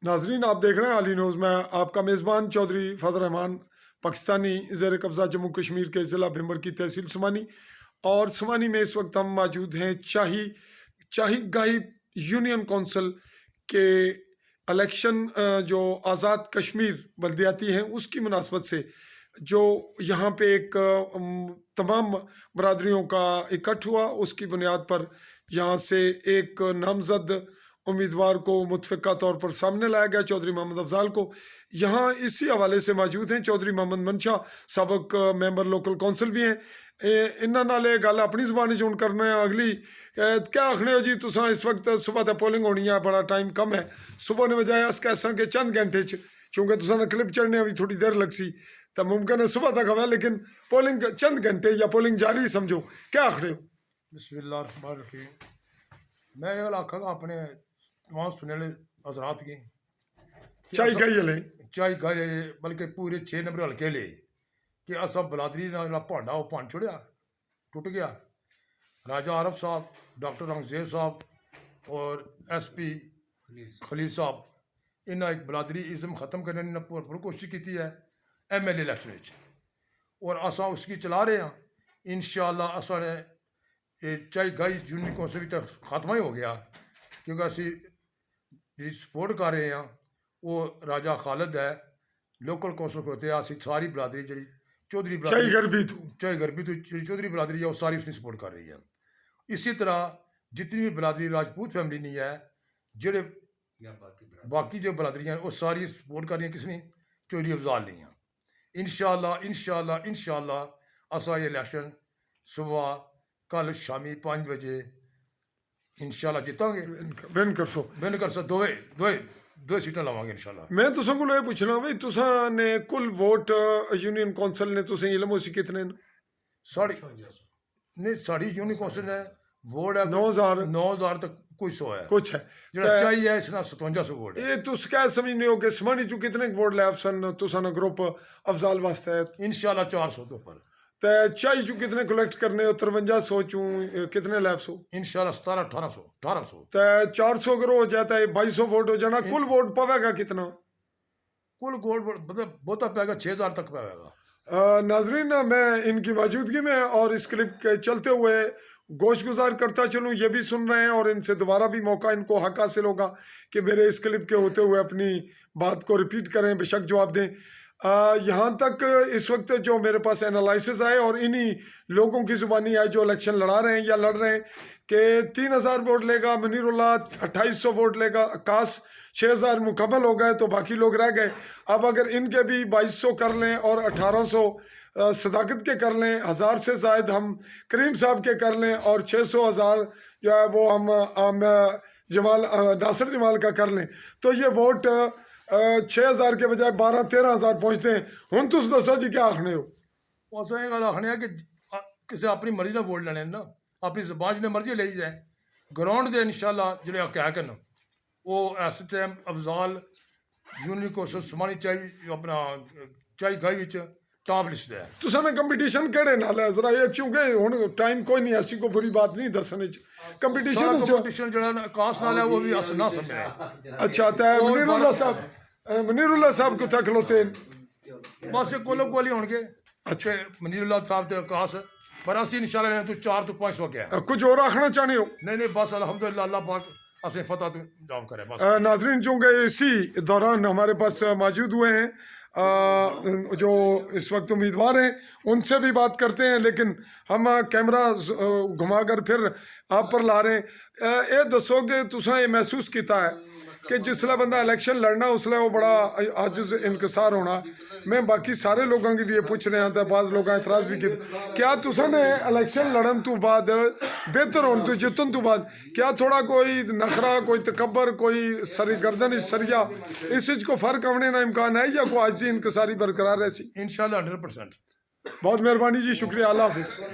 नाजरीन, आप देख रहे हैं आली न्यूज़ में आपका मेज़बान चौधरी फजल रहमान, पाकिस्तानी ज़ेर कब्ज़ा जम्मू कश्मीर के ज़िला भिंबर की तहसील समानी। और समानी में इस वक्त हम मौजूद हैं चाही गाही यूनियन कौंसिल के इलेक्शन जो आज़ाद कश्मीर बल्दियाती हैं उसकी मुनासबत से, जो यहाँ पे एक तमाम बरादरियों का इकट्ठ हुआ, उसकी बुनियाद पर यहाँ से एक नामजद उम्मीदवार को मुतफ़िका तौर पर सामने लाया गया, चौधरी मोहम्मद अफजाल को। यहाँ इसी हवाले से मौजूद हैं चौधरी मोहम्मद मंशा, सबक मेंबर लोकल कौंसिल भी हैं। इन्होंने नाले गल अपनी जबानी चुन करना है। अगली क्या आखने हो जी, तुसा इस वक्त सुबह तो पोलिंग होनी है, बड़ा टाइम कम है, सुबह ने बजाय अस कैसा कि चंद घंटे चूंकि तुसा क्लिप चढ़ने भी थोड़ी देर लग सी, तो मुमकिन है सुबह तक हवा, लेकिन पोलिंग चंद घंटे या पोलिंग जारी समझो, क्या आखने हो? बिस्मिल्लाहिर्रहमानिर्रहीम। मैं ये आखा अपने तमाम सुनने वाले हजरात की चाय गई ले चाय गए, बल्कि पूरे 6 नंबर हल्के ले कि असा बलादरी ना भांडा वो भन छुड़िया, टुट गया। राजा आरफ साहब, डॉक्टर रंगजेब साहब और SP खलील साहब, इन्हें एक बलादरी इज़म ख़त्म करने ने भरपूर कोशिश की है MLA इलैक्शन, और असा उसकी चला रहे हैं। इंशाअल्लाह असा ने चाहे गाई यूनियन कौंसिल तो खात्मा ही हो गया, क्योंकि असी जी सपोर्ट कर रहे हैं वो राजा खालिद है, लोकल कौंसिल होते हैं। असी सारी बरादरी जी चौधरी चाय गरबी तो चौधरी बरादरी है वो सारी उसकी सपोर्ट कर रही है। इसी तरह जितनी भी बरादरी राजपूत फैमिली नहीं है, जेड़े बाकी जो बरादरियाँ वो सारी सपोर्ट कर रही हैं, किसने चौधरी अफजाल नहीं है। इंशाअल्लाह इंशाअल्लाह इंशाअल्लाह असा ये इलेक्शन सुबह कल शामी 5 बजे इंशाअल्लाह जीतांगे, विन कर सो दो सीटां लवांगे इंशाअल्लाह। मैं तुसा को ये पूछना भाई, तुसा ने कुल वोट यूनियन कौंसिल ने तुसें इल्म होसी कितने न? साड़ी नहीं, साड़ी यूनियन कौंसिल है वोट है 9000 तक कोई 100 है, कुछ है जेड़ा चाहिए है इसना 5700 वोट है। ये तुस क्या समझने हो कि समानी चू कितने वोट ले सन तुसा ना ग्रुप अफजाल वास्ते? इंशाअल्लाह 400 के ऊपर। ते चाई चू कितने कलेक्ट करने हो? 5300 चू कितने लैब सो? इंशाअल्लाह 1700-1800। ते 400 अगर हो जाता है 2200 वोट हो जाना, कुल वोट पवेगा कितना? कुल वोट मतलब बहुता पाएगा 6000 तक पाएगा। नाजरीन, मैं इनकी मौजूदगी में और इस क्लिप के चलते हुए गोश गुजार करता चलूँ, ये भी सुन रहे हैं और इनसे दोबारा भी मौका इनको हक हासिल होगा कि मेरे इस क्लिप के होते हुए अपनी बात को रिपीट करें, बेशक जवाब दें। यहाँ तक इस वक्त जो मेरे पास एनालिसिस आए और इन्हीं लोगों की ज़ुबानी आए जो इलेक्शन लड़ा रहे हैं या लड़ रहे हैं कि 3000 वोट लेगा मुनीरुल्लाह, 2800 वोट लेगा आकाश, 6000 मुकम्मल हो गए तो बाकी लोग रह गए। अब अगर इनके भी 2200 कर लें और 1800 सदाकत के कर लें, 1000 से ज़ायद हम करीम साहब के कर लें और 600-1000 जो है वो हम जमाल नासिर जमाल का कर लें, तो ये वोट 6000 के बजाय 12-13 पहुँचते हैं। हूँ तुस दसो जी क्या आखने हो? अस ये गल आखने कि किसी अपनी मर्जी का वोट लेने ना, अपनी जबान जिन्हें मर्जी ले जाए। ग्राउंड के इंशाअल्लाह जो हकैक न वो इस टाइम अफजाल यूनियन कौंसिल समानी चाहिए अपना चाई गाई टॉप लिस्ट है। तुसा ने कंपटीशन केड़े नाल है जरा ये, क्योंकि हुन टाइम कोई नहीं, ऐसी को बुरी बात नहीं दसने कंपटीशन जो आकाश नाल है वो भी अस ना समझ। अच्छा, तो मुनीरुल्लाह साहब कुत्थे खलोते हैं? बस कोलो कोली होंगे। अच्छा, मुनीरुल्लाह साहब ते आकाश, पर असी इंशाअल्लाह तो 4 तो 500 गया। कुछ और आखना चाहते हो? नहीं बस अल्हम्दुलिल्लाह, अल्लाह पाक असे फतह जाम करे बस। नाजरीन, चूंकि इसी दौरान हमारे पास मौजूद हुए हैं जो इस वक्त उम्मीदवार हैं, उनसे भी बात करते हैं, लेकिन हम कैमरा घुमाकर फिर आप पर ला रहे हैं। ये दसोगे तुसा ये महसूस किया है कि जिसले बंदा इलेक्शन लड़ना उसले वो बड़ा आजिज़ इनकसार होना? मैं बाकी सारे लोगों की भी ये पूछ रहे हैं, तो बाज़ लोग एतराज़ भी किया, क्या तुसा ने इलेक्शन लड़न तो बाद बेहतर होने तो जितन तो बाद क्या थोड़ा कोई नखरा, कोई तकबर, कोई सरी गर्दन सरिया, इस चीज़ को फ़र्क आने का इम्कान है या कोई आजी इनकसारी बरकरार रहसी? इंशाअल्लाह 100%। बहुत मेहरबानी जी, शुक्रिया, अल्लाह हाफिज़।